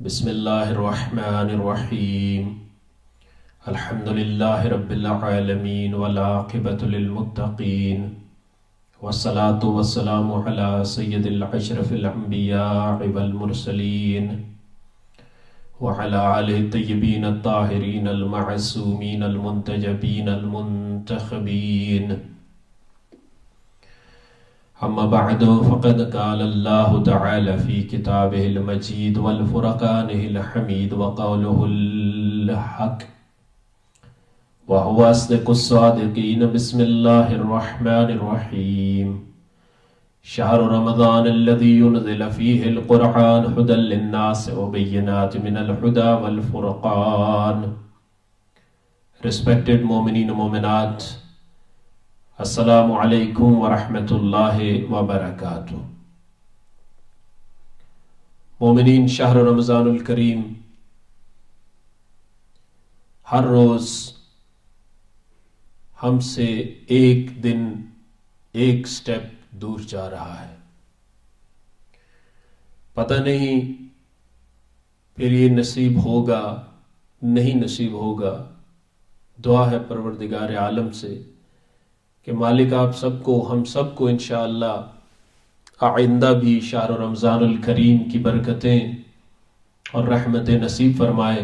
بسم اللہ الرحمن الرحیم الحمد للہ رب العالمین والعاقبۃ للمتقین والصلاة والسلام علی سید الاشرف الانبیاء والمرسلین وعلی آلہ الطیبین الطاہرین المعصومین المنتجبین المنتخبین اما بعد فقد قال اللہ تعالی فی کتابہ المجید والفرقانہ الحمید وقولہ الحق وهو اصدق الصادقین بسم اللہ الرحمن الرحیم شہر رمضان الذي ينزل فيه القرآن هدى للناس وبینات من الهدى والفرقان. Respected مومنین و مومنات، السلام علیکم ورحمۃ اللہ وبرکاتہ. مومنین، شہر رمضان الکریم ہر روز ہم سے ایک دن ایک سٹیپ دور جا رہا ہے. پتہ نہیں پھر یہ نصیب ہوگا نہیں نصیب ہوگا. دعا ہے پروردگار عالم سے کہ مالک آپ سب کو، ہم سب کو انشاءاللہ آئندہ بھی شہر رمضان الکریم کی برکتیں اور رحمتیں نصیب فرمائے.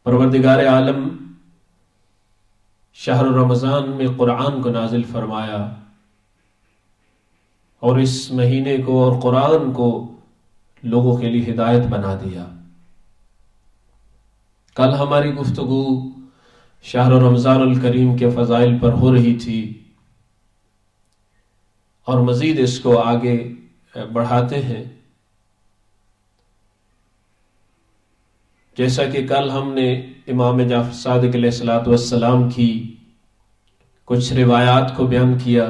پروردگار عالم شہر رمضان میں قرآن کو نازل فرمایا اور اس مہینے کو اور قرآن کو لوگوں کے لیے ہدایت بنا دیا. کل ہماری گفتگو شہر رمضان الکریم کے فضائل پر ہو رہی تھی اور مزید اس کو آگے بڑھاتے ہیں. جیسا کہ کل ہم نے امام جعفر صادق علیہ السلام کی کچھ روایات کو بیان کیا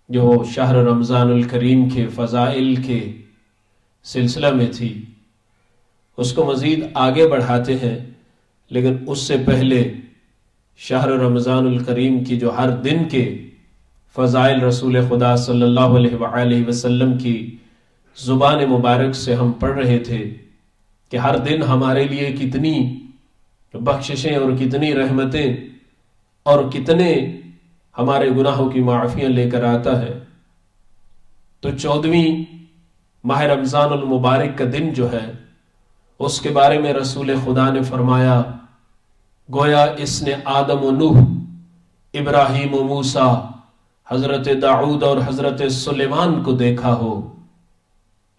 جو شہر رمضان الکریم کے فضائل کے سلسلہ میں تھی، اس کو مزید آگے بڑھاتے ہیں. لیکن اس سے پہلے شہر رمضان الکریم کی جو ہر دن کے فضائل رسول خدا صلی اللہ علیہ وآلہ وسلم کی زبان مبارک سے ہم پڑھ رہے تھے کہ ہر دن ہمارے لیے کتنی بخششیں اور کتنی رحمتیں اور کتنے ہمارے گناہوں کی معافیاں لے کر آتا ہے. تو 14ویں ماہ رمضان المبارک کا دن جو ہے اس کے بارے میں رسول خدا نے فرمایا گویا اس نے آدم و نوح، ابراہیم و موسیٰ، حضرت داؤد اور حضرت سلیمان کو دیکھا ہو،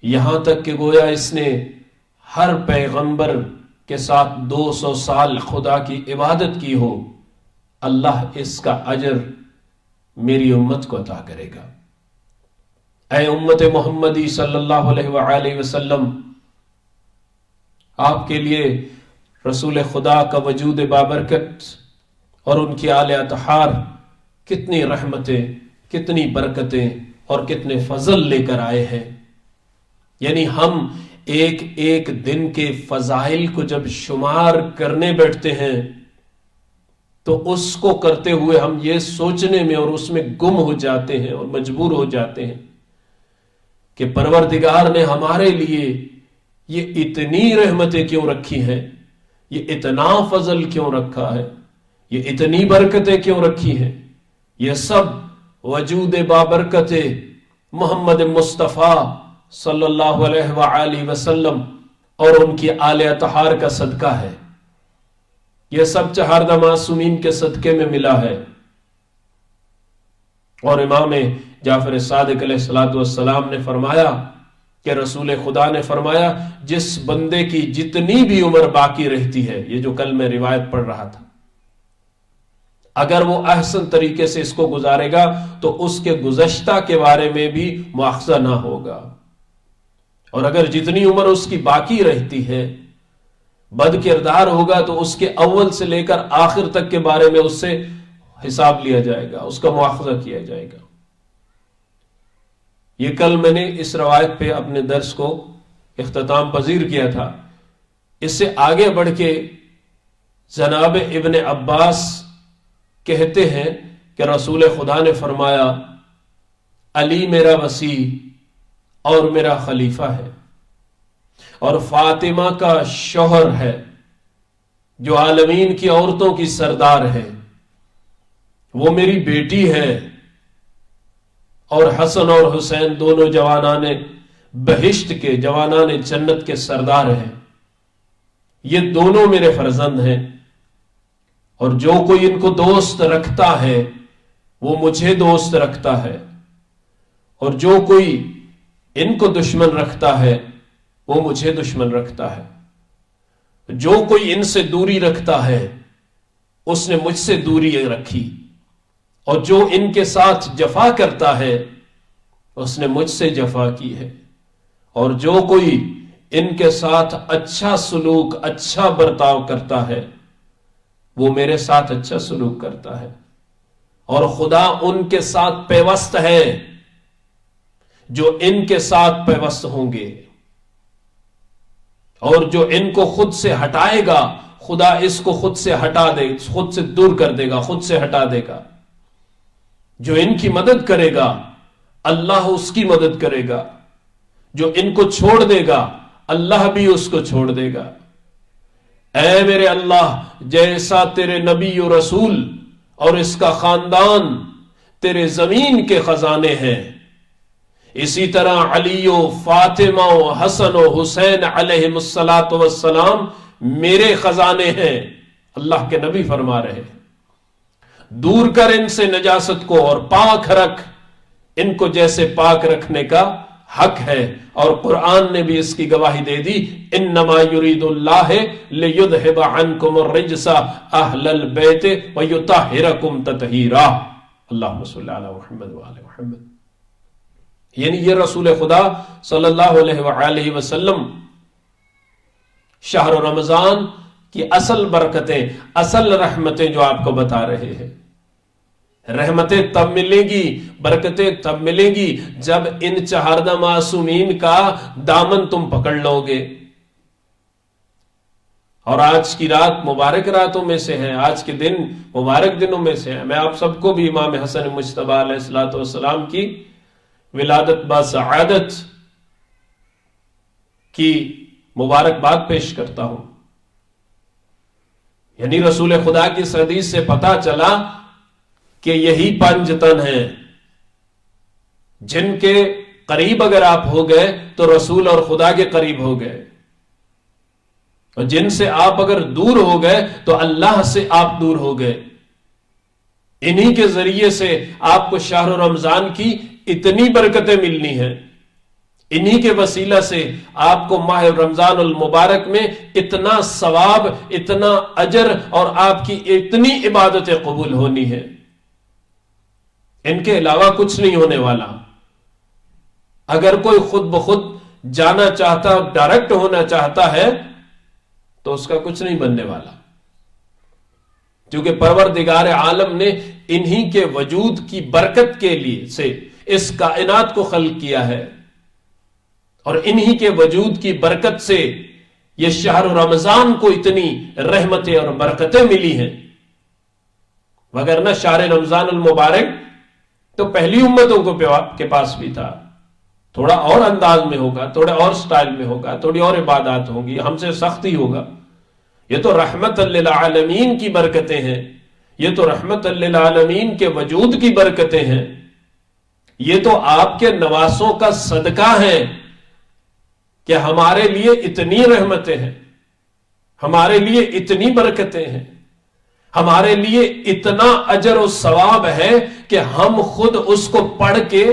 یہاں تک کہ گویا اس نے ہر پیغمبر کے ساتھ 200 سال خدا کی عبادت کی ہو. اللہ اس کا اجر میری امت کو عطا کرے گا. اے امت محمدی صلی اللہ علیہ وآلہ وسلم، آپ کے لیے رسول خدا کا وجود بابرکت اور ان کی آل اطہار کتنی رحمتیں، کتنی برکتیں اور کتنے فضل لے کر آئے ہیں. یعنی ہم ایک ایک دن کے فضائل کو جب شمار کرنے بیٹھتے ہیں تو اس کو کرتے ہوئے ہم یہ سوچنے میں اور اس میں گم ہو جاتے ہیں اور مجبور ہو جاتے ہیں کہ پروردگار نے ہمارے لیے یہ اتنی رحمتیں کیوں رکھی ہیں، یہ اتنا فضل کیوں رکھا ہے، یہ اتنی برکتیں کیوں رکھی ہیں. یہ سب وجود بابرکت محمد مصطفیٰ صلی اللہ علیہ وآلہ وسلم اور ان کی آل اطہار کا صدقہ ہے. یہ سب چہاردہ معصومین کے صدقے میں ملا ہے. اور امام جعفر صادق علیہ السلام نے فرمایا کہ رسول خدا نے فرمایا جس بندے کی جتنی بھی عمر باقی رہتی ہے، یہ جو کل میں روایت پڑھ رہا تھا، اگر وہ احسن طریقے سے اس کو گزارے گا تو اس کے گزشتہ کے بارے میں بھی مواخذہ نہ ہوگا، اور اگر جتنی عمر اس کی باقی رہتی ہے بد کردار ہوگا تو اس کے اول سے لے کر آخر تک کے بارے میں اس سے حساب لیا جائے گا، اس کا مواخذہ کیا جائے گا. یہ کل میں نے اس روایت پہ اپنے درس کو اختتام پذیر کیا تھا. اس سے آگے بڑھ کے جناب ابن عباس کہتے ہیں کہ رسول خدا نے فرمایا علی میرا وسیع اور میرا خلیفہ ہے، اور فاطمہ کا شوہر ہے جو عالمین کی عورتوں کی سردار ہے، وہ میری بیٹی ہے، اور حسن اور حسین دونوں جوانان بہشت کے، جوانان جنت کے سردار ہیں، یہ دونوں میرے فرزند ہیں، اور جو کوئی ان کو دوست رکھتا ہے وہ مجھے دوست رکھتا ہے، اور جو کوئی ان کو دشمن رکھتا ہے وہ مجھے دشمن رکھتا ہے، جو کوئی ان سے دوری رکھتا ہے اس نے مجھ سے دوری رکھی، اور جو ان کے ساتھ جفا کرتا ہے اس نے مجھ سے جفا کی ہے، اور جو کوئی ان کے ساتھ اچھا سلوک، اچھا برتاؤ کرتا ہے وہ میرے ساتھ اچھا سلوک کرتا ہے، اور خدا ان کے ساتھ پیوست ہے جو ان کے ساتھ پیوست ہوں گے، اور جو ان کو خود سے ہٹائے گا خدا اس کو خود سے ہٹا دے، خود سے دور کر دے گا، خود سے ہٹا دے گا۔ جو ان کی مدد کرے گا اللہ اس کی مدد کرے گا، جو ان کو چھوڑ دے گا اللہ بھی اس کو چھوڑ دے گا۔ اے میرے اللہ، جیسا تیرے نبی و رسول اور اس کا خاندان تیرے زمین کے خزانے ہیں، اسی طرح علی و فاطمہ و حسن و حسین علیہم السلام میرے خزانے ہیں۔ اللہ کے نبی فرما رہے ہیں دور کر ان سے نجاست کو اور پاک رکھ، ان کو جیسے پاک رکھنے کا حق ہے، اور قرآن نے بھی اس کی گواہی دے دی، انما یرید اللہ لیذھب عنکم الرجس اہل البیت ویطہرکم تطہیرا۔ اللہم صلی علی محمد وآل محمد۔ یعنی یہ رسول خدا صلی اللہ علیہ وآلہ وسلم شہر رمضان کی اصل برکتیں، اصل رحمتیں جو آپ کو بتا رہے ہیں۔ رحمتیں تب ملیں گی، برکتیں تب ملیں گی جب ان چہاردہ معصومین کا دامن تم پکڑ لو گے۔ اور آج کی رات مبارک راتوں میں سے ہے، آج کے دن مبارک دنوں میں سے ہے۔ میں آپ سب کو بھی امام حسن مجتبیٰ علیہ السلام کی ولادت بسعادت کی مبارکباد پیش کرتا ہوں۔ یعنی رسول خدا کی اس حدیث سے پتہ چلا کہ یہی 5 تن ہیں جن کے قریب اگر آپ ہو گئے تو رسول اور خدا کے قریب ہو گئے، اور جن سے آپ اگر دور ہو گئے تو اللہ سے آپ دور ہو گئے۔ انہی کے ذریعے سے آپ کو شہر رمضان کی اتنی برکتیں ملنی ہیں، انہی کے وسیلہ سے آپ کو ماہ رمضان المبارک میں اتنا ثواب، اتنا اجر اور آپ کی اتنی عبادتیں قبول ہونی ہے۔ ان کے علاوہ کچھ نہیں ہونے والا۔ اگر کوئی خود بخود جانا چاہتا، ڈائریکٹ ہونا چاہتا ہے تو اس کا کچھ نہیں بننے والا، کیونکہ پروردگار عالم نے انہی کے وجود کی برکت کے لیے سے اس کائنات کو خلق کیا ہے، اور انہی کے وجود کی برکت سے یہ شہر رمضان کو اتنی رحمتیں اور برکتیں ملی ہیں۔ وگرنہ شہر رمضان المبارک تو پہلی امتوں کے پاس بھی تھا، تھوڑا اور انداز میں ہوگا، تھوڑا اور سٹائل میں ہوگا، تھوڑی اور عبادات ہوں گی، ہم سے سختی ہوگا۔ یہ تو رحمت للعالمین کی برکتیں ہیں، یہ تو رحمت للعالمین کے وجود کی برکتیں ہیں، یہ تو آپ کے نواسوں کا صدقہ ہے کہ ہمارے لیے اتنی رحمتیں ہیں، ہمارے لیے اتنی برکتیں ہیں، ہمارے لیے اتنا اجر و ثواب ہے کہ ہم خود اس کو پڑھ کے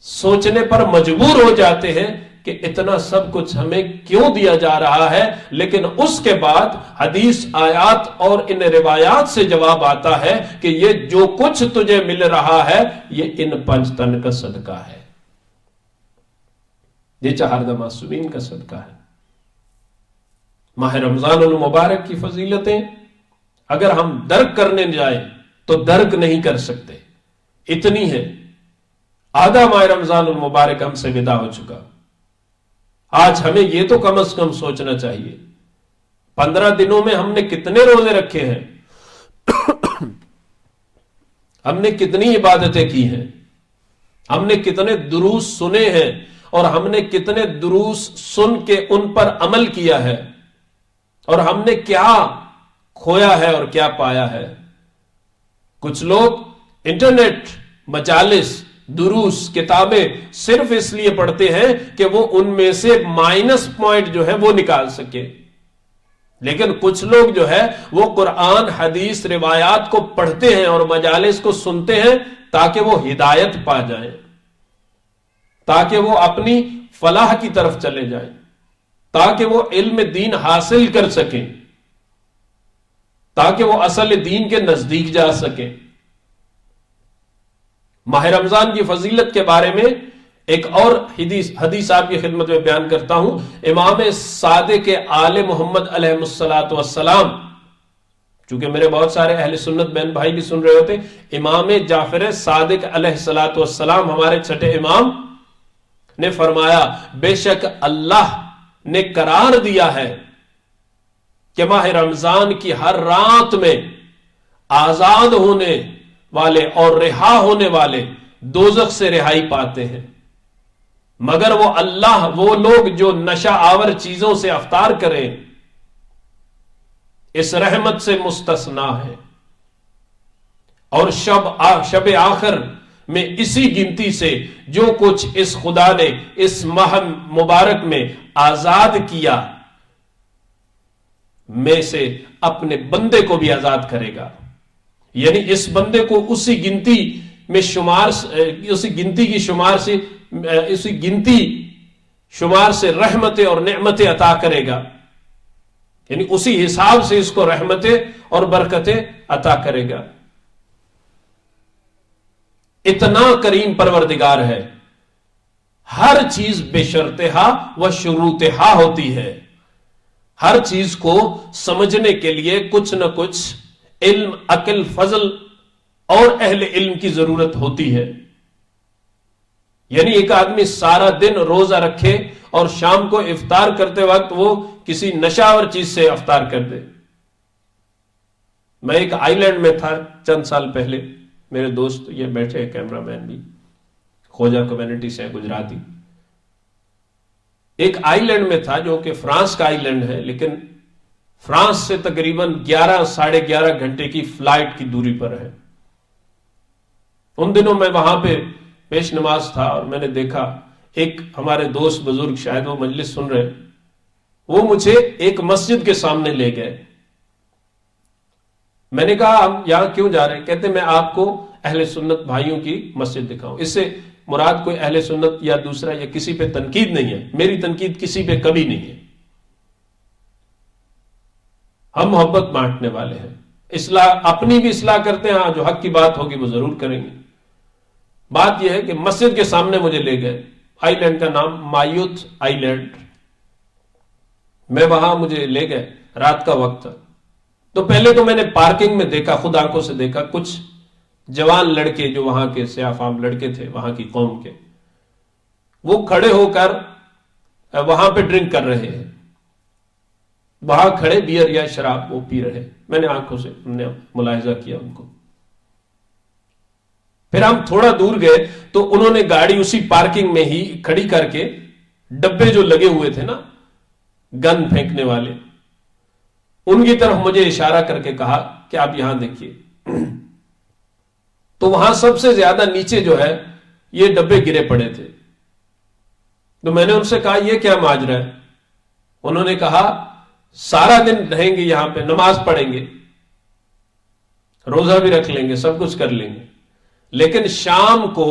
سوچنے پر مجبور ہو جاتے ہیں کہ اتنا سب کچھ ہمیں کیوں دیا جا رہا ہے، لیکن اس کے بعد حدیث، آیات اور ان روایات سے جواب آتا ہے کہ یہ جو کچھ تجھے مل رہا ہے یہ ان 5 تن کا صدقہ ہے، یہ چہاردہ معصومین کا صدقہ ہے۔ ماہ رمضان المبارک کی فضیلتیں اگر ہم درک کرنے جائیں تو درک نہیں کر سکتے، اتنی ہے۔ آدھا ماہ رمضان المبارک ہم سے ودا ہو چکا۔ آج ہمیں یہ تو کم از کم سوچنا چاہیے 15 دنوں میں ہم نے کتنے روزے رکھے ہیں، ہم نے کتنی عبادتیں کی ہیں، ہم نے کتنے دروس سنے ہیں، اور ہم نے کتنے دروس سن کے ان پر عمل کیا ہے، اور ہم نے کیا کھویا ہے اور کیا پایا ہے۔ کچھ لوگ انٹرنیٹ، مجالس، دروس، کتابیں صرف اس لیے پڑھتے ہیں کہ وہ ان میں سے مائنس پوائنٹ جو ہے وہ نکال سکے، لیکن کچھ لوگ جو ہے وہ قرآن، حدیث، روایات کو پڑھتے ہیں اور مجالس کو سنتے ہیں تاکہ وہ ہدایت پا جائیں، تاکہ وہ اپنی فلاح کی طرف چلے جائیں، تاکہ وہ علم دین حاصل کر سکیں، تاکہ وہ اصل دین کے نزدیک جا سکیں۔ ماہ رمضان کی فضیلت کے بارے میں ایک اور حدیث آپ کی خدمت میں بیان کرتا ہوں۔ امام صادق آل محمد علیہ الصلوۃ والسلام، چونکہ میرے بہت سارے اہل سنت بہن بھائی بھی سن رہے ہوتے، امام جعفر صادق علیہ الصلوۃ والسلام، ہمارے چھٹے امام، نے فرمایا بے شک اللہ نے قرار دیا ہے کہ ماہ رمضان کی ہر رات میں آزاد ہونے والے اور رہا ہونے والے دوزخ سے رہائی پاتے ہیں، مگر وہ لوگ جو نشہ آور چیزوں سے افطار کریں اس رحمت سے مستثنا ہے۔ اور شب آخر میں اسی گنتی سے جو کچھ اس خدا نے اس ماہ مبارک میں آزاد کیا میں سے اپنے بندے کو بھی آزاد کرے گا، یعنی اس بندے کو اسی گنتی کی شمار سے رحمتیں اور نعمتیں عطا کرے گا، یعنی اسی حساب سے اس کو رحمتیں اور برکتیں عطا کرے گا۔ اتنا کریم پروردگار ہے، ہر چیز بے شرطہا و شروطہا ہوتی ہے، ہر چیز کو سمجھنے کے لیے کچھ نہ کچھ علم، عقل، فضل اور اہل علم کی ضرورت ہوتی ہے۔ یعنی ایک آدمی سارا دن روزہ رکھے اور شام کو افطار کرتے وقت وہ کسی نشاور چیز سے افطار کر دے۔ میں ایک آئی لینڈ میں تھا چند سال پہلے، میرے دوست یہ بیٹھے ہیں، کیمرہ مین بھی کھوجا کمیونٹی سے ہیں، گجراتی۔ ایک آئی لینڈ میں تھا جو کہ فرانس کا آئی لینڈ ہے، لیکن فرانس سے تقریباً 11-11.5 گھنٹے کی فلائٹ کی دوری پر ہے۔ ان دنوں میں وہاں پہ پیش نماز تھا اور میں نے دیکھا ایک ہمارے دوست بزرگ، شاید وہ مجلس سن رہے، وہ مجھے ایک مسجد کے سامنے لے گئے۔ میں نے کہا ہم یہاں کیوں جا رہے ہیں؟ کہتے میں آپ کو اہل سنت بھائیوں کی مسجد دکھاؤں۔ اس سے مراد کوئی اہل سنت یا دوسرا یا کسی پہ تنقید نہیں ہے، میری تنقید کسی پہ کبھی نہیں ہے، ہم محبت بانٹنے والے ہیں، اصلاح اپنی بھی اصلاح کرتے ہیں، ہاں جو حق کی بات ہوگی وہ ضرور کریں گے۔ بات یہ ہے کہ مسجد کے سامنے مجھے لے گئے، آئی لینڈ کا نام مایوت آئی لینڈ، میں وہاں مجھے لے گئے، رات کا وقت تھا۔ تو پہلے تو میں نے پارکنگ میں دیکھا، خود آنکھوں سے دیکھا، کچھ جوان لڑکے جو وہاں کے سیاہ فام لڑکے تھے وہاں کی قوم کے، وہ کھڑے ہو کر وہاں پہ ڈرنک کر رہے ہیں، وہاں کھڑے بیئر یا شراب وہ پی رہے، میں نے آنکھوں سے ہم نے ملاحظہ کیا ان کو۔ پھر ہم تھوڑا دور گئے تو انہوں نے گاڑی اسی پارکنگ میں ہی کھڑی کر کے ڈبے جو لگے ہوئے تھے نا گن پھینکنے والے، ان کی طرف مجھے اشارہ کر کے کہا کہ آپ یہاں دیکھیے۔ تو وہاں سب سے زیادہ نیچے جو ہے یہ ڈبے گرے پڑے تھے۔ تو میں نے ان سے کہا یہ کیا ماجرا ہے؟ انہوں نے کہا سارا دن رہیں گے یہاں پہ، نماز پڑھیں گے، روزہ بھی رکھ لیں گے، سب کچھ کر لیں گے، لیکن شام کو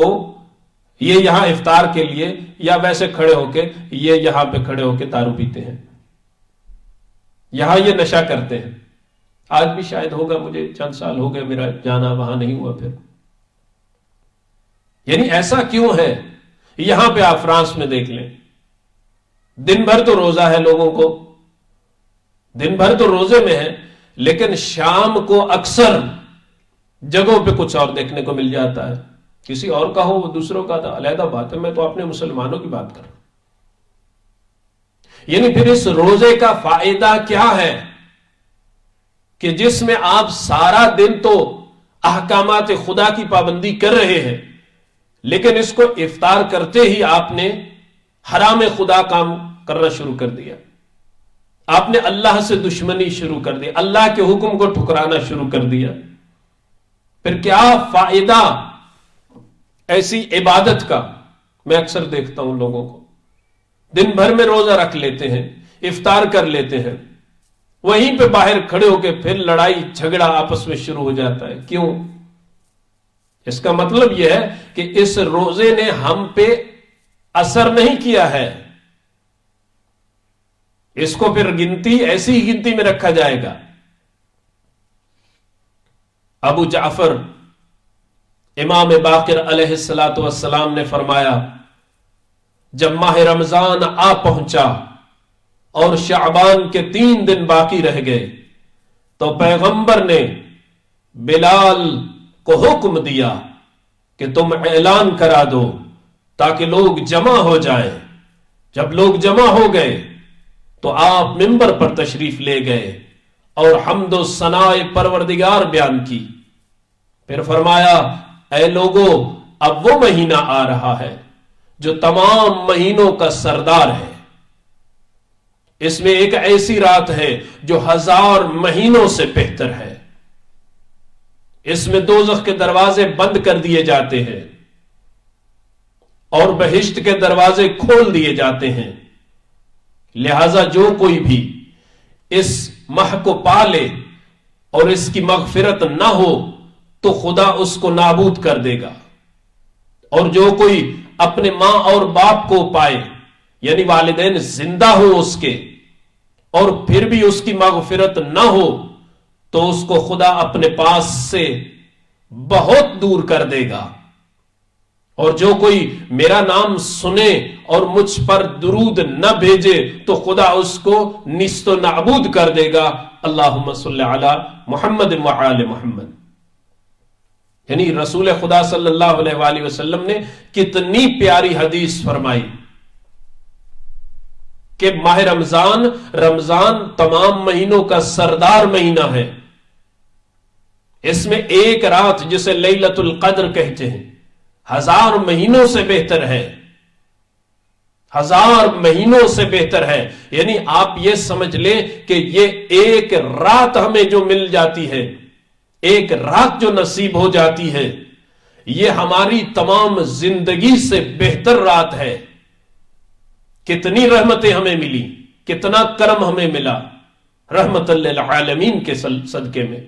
یہ یہاں افطار کے لیے یا ویسے کھڑے ہو کے یہ یہاں پہ کھڑے ہو کے دارو پیتے ہیں، یہاں یہ نشہ کرتے ہیں۔ آج بھی شاید ہوگا، مجھے چند سال ہو گئے میرا جانا وہاں نہیں ہوا پھر۔ یعنی ایسا کیوں ہے؟ یہاں پہ آپ فرانس میں دیکھ لیں، دن بھر تو روزہ ہے لوگوں کو، دن بھر تو روزے میں ہے، لیکن شام کو اکثر جگہوں پہ کچھ اور دیکھنے کو مل جاتا ہے۔ کسی اور کا ہو وہ دوسروں کا تھا علیحدہ بات ہے، میں تو اپنے مسلمانوں کی بات کر رہا ہوں۔ یعنی پھر اس روزے کا فائدہ کیا ہے کہ جس میں آپ سارا دن تو احکامات خدا کی پابندی کر رہے ہیں، لیکن اس کو افطار کرتے ہی آپ نے حرام خدا کام کرنا شروع کر دیا، آپ نے اللہ سے دشمنی شروع کر دی، اللہ کے حکم کو ٹھکرانا شروع کر دیا، پھر کیا فائدہ ایسی عبادت کا؟ میں اکثر دیکھتا ہوں لوگوں کو دن بھر میں روزہ رکھ لیتے ہیں، افطار کر لیتے ہیں، وہیں پہ باہر کھڑے ہو کے پھر لڑائی جھگڑا آپس میں شروع ہو جاتا ہے۔ کیوں؟ اس کا مطلب یہ ہے کہ اس روزے نے ہم پہ اثر نہیں کیا ہے، اس کو پھر گنتی ایسی ہی گنتی میں رکھا جائے گا۔ ابو جعفر امام باقر علیہ الصلوۃ والسلام نے فرمایا، جب ماہ رمضان آ پہنچا اور شعبان کے 3 دن باقی رہ گئے تو پیغمبر نے بلال کو حکم دیا کہ تم اعلان کرا دو تاکہ لوگ جمع ہو جائیں۔ جب لوگ جمع ہو گئے تو آپ منبر پر تشریف لے گئے اور حمد و ثناء پروردگار بیان کی، پھر فرمایا، اے لوگو، اب وہ مہینہ آ رہا ہے جو تمام مہینوں کا سردار ہے، اس میں ایک ایسی رات ہے جو 1000 مہینوں سے بہتر ہے، اس میں دوزخ کے دروازے بند کر دیے جاتے ہیں اور بہشت کے دروازے کھول دیے جاتے ہیں، لہذا جو کوئی بھی اس ماہ کو پالے اور اس کی مغفرت نہ ہو تو خدا اس کو نابود کر دے گا، اور جو کوئی اپنے ماں اور باپ کو پائے، یعنی والدین زندہ ہو اس کے، اور پھر بھی اس کی مغفرت نہ ہو تو اس کو خدا اپنے پاس سے بہت دور کر دے گا، اور جو کوئی میرا نام سنے اور مجھ پر درود نہ بھیجے تو خدا اس کو نیست و نابود کر دے گا۔ اللہم صلی علی محمد وعلی محمد۔ یعنی رسول خدا صلی اللہ علیہ وآلہ وسلم نے کتنی پیاری حدیث فرمائی کہ ماہ رمضان تمام مہینوں کا سردار مہینہ ہے، اس میں ایک رات جسے لیلۃ القدر کہتے ہیں 1000 مہینوں سے بہتر ہے، 1000 مہینوں سے بہتر ہے۔ یعنی آپ یہ سمجھ لیں کہ یہ ایک رات ہمیں جو مل جاتی ہے، ایک رات جو نصیب ہو جاتی ہے، یہ ہماری تمام زندگی سے بہتر رات ہے۔ کتنی رحمتیں ہمیں ملی، کتنا کرم ہمیں ملا رحمت للعالمین کے صدقے میں،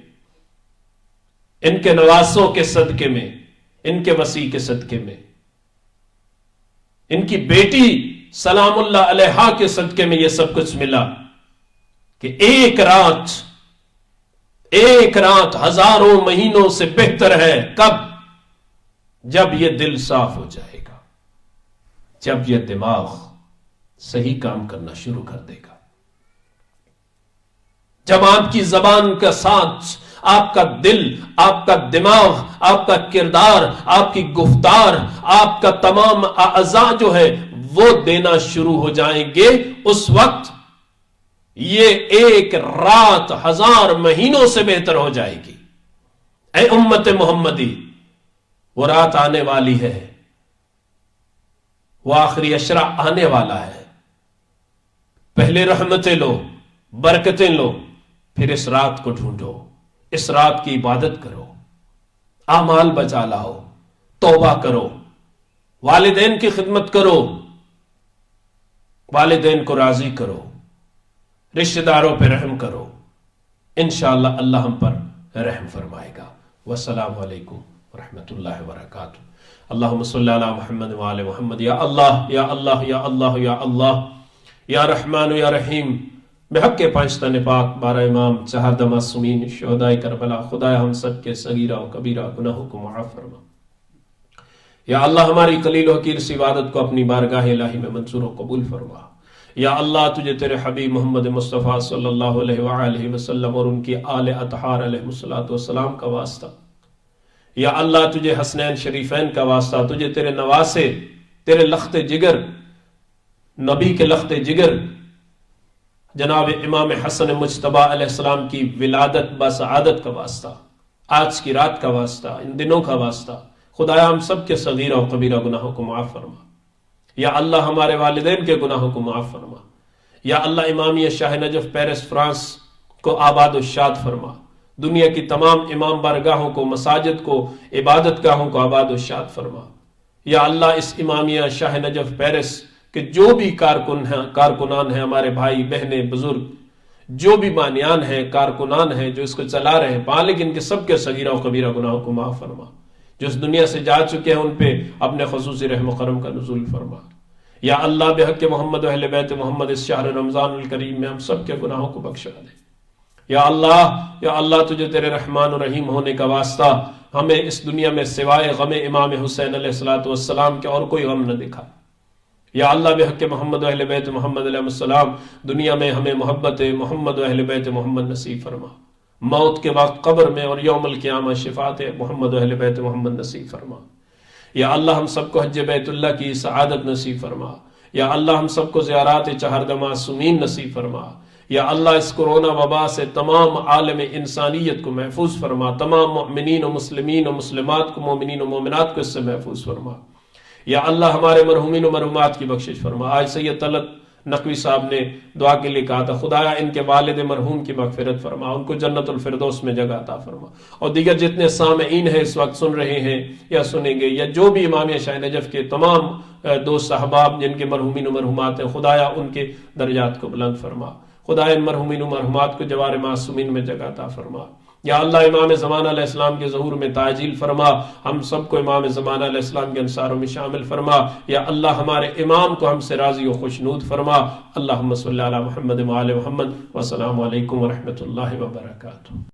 ان کے نواسوں کے صدقے میں، ان کے وسیع کے صدقے میں، ان کی بیٹی سلام اللہ علیہا کے صدقے میں یہ سب کچھ ملا کہ ایک رات 1000 مہینوں سے بہتر ہے۔ کب؟ جب یہ دل صاف ہو جائے گا، جب یہ دماغ صحیح کام کرنا شروع کر دے گا، جب آپ کی زبان کا ساتھ، آپ کا دل، آپ کا دماغ، آپ کا کردار، آپ کی گفتار، آپ کا تمام اعضاء جو ہے وہ دینا شروع ہو جائیں گے، اس وقت یہ ایک رات 1000 مہینوں سے بہتر ہو جائے گی۔ اے امت محمدی، وہ رات آنے والی ہے، وہ آخری عشرہ آنے والا ہے، پہلے رحمتیں لو، برکتیں لو، پھر اس رات کو ڈھونڈو، اس رات کی عبادت کرو، اعمال بچا لاؤ، توبہ کرو، والدین کی خدمت کرو، والدین کو راضی کرو، رشتہ داروں پہ رحم کرو، انشاءاللہ اللہ ہم پر رحم فرمائے گا۔ والسلام علیکم ورحمۃ اللہ وبرکاتہ۔ اللہم صلی علی محمد وعلی محمد۔ یا اللہ یا اللہ یا اللہ یا اللہ یا رحمان یا رحیم، بحق کے 5 تن پاک، 12 امام، 4 معصومین، شہدائے کربلا، خدایا ہم سب کے صغیرہ و کبیرہ گناہوں کو معاف فرما۔ یا اللہ ہماری قلیل و حقیر سی عبادت کو اپنی بارگاہ الہی میں منظور و قبول فرما۔ یا اللہ تجھے تیرے حبیب محمد مصطفیٰ صلی اللہ علیہ وآلہ وسلم اور ان کی آل اطہار علیہ السلام کا واسطہ، یا اللہ تجھے حسنین شریفین کا واسطہ، تجھے تیرے نواسے، تیرے لخت جگر، نبی کے لخت جگر جناب امام حسن مجتبیٰ علیہ السلام کی ولادت بسعادت کا واسطہ، آج کی رات کا واسطہ، ان دنوں کا واسطہ، خدایا ہم سب کے صغیرہ و کبیرہ گناہوں کو معاف فرما۔ یا اللہ ہمارے والدین کے گناہوں کو معاف فرما، یا اللہ امامیہ شاہ نجف پیرس فرانس کو آباد و شاد فرما، دنیا کی تمام امام بارگاہوں کو، مساجد کو، عبادت گاہوں کو آباد و شاد فرما۔ یا اللہ اس امامیہ شاہ نجف پیرس کے جو بھی کارکنان ہیں، ہمارے بھائی بہنیں بزرگ، جو بھی بانیان ہیں، کارکنان ہیں جو اس کو چلا رہے ہیں، بالغ ان کے سب کے صغیرہ و کبیرہ گناہوں کو معاف فرما، جو اس دنیا سے جا چکے ہیں ان پہ اپنے خصوصی رحم و کرم کا نزول فرما۔ یا اللہ بحق محمد و اہل بیت محمد اس شہر رمضان الکریم میں ہم سب کے گناہوں کو بخشا دے۔ یا اللہ تجھے تیرے رحمان و رحیم ہونے کا واسطہ ہمیں اس دنیا میں سوائے غم امام حسین علیہ السلام کے اور کوئی غم نہ دکھا۔ یا اللہ بحق محمد و اہل بیت محمد علیہ السلام دنیا میں ہمیں محبت محمد و اہل بیت محمد نصیب فرما، موت کے وقت قبر میں اور یوم القیامہ شفاعت محمد و اہل بیت محمد نصیب فرما۔ یا اللہ ہم سب کو حج بیت اللہ کی سعادت نصیب فرما۔ یا اللہ ہم سب کو زیارات چہاردہ معصومین نصیب فرما۔ یا اللہ اس کرونا وبا سے تمام عالم انسانیت کو محفوظ فرما، تمام مؤمنین و مسلمین و مسلمات کو، مومنین و مومنات کو اس سے محفوظ فرما۔ یا اللہ ہمارے مرحومین و مرحومات کی بخشش فرما۔ آج سید طلعت نقوی صاحب نے دعا کے لیے کہا تھا، خدایا ان کے والد مرحوم کی مغفرت فرما، ان کو جنت الفردوس میں جگہ عطا فرما، اور دیگر جتنے سامعین ہیں اس وقت سن رہے ہیں یا سنیں گے، یا جو بھی امام شاہ نجف کے تمام دوست احباب جن کے مرحومین و مرحومات ہیں، خدایا ان کے درجات کو بلند فرما، خدایا ان مرحومین و مرحومات کو جوار معصومین میں جگہ عطا فرما۔ یا اللہ امام زمانہ علیہ السلام کے ظہور میں تعجیل فرما، ہم سب کو امام زمانہ علیہ السلام کے انصاروں میں شامل فرما۔ یا اللہ ہمارے امام کو ہم سے راضی و خوشنود فرما۔ اللہم صلی علی محمد وعلی محمد، والسلام علیکم ورحمۃ اللہ وبرکاتہ۔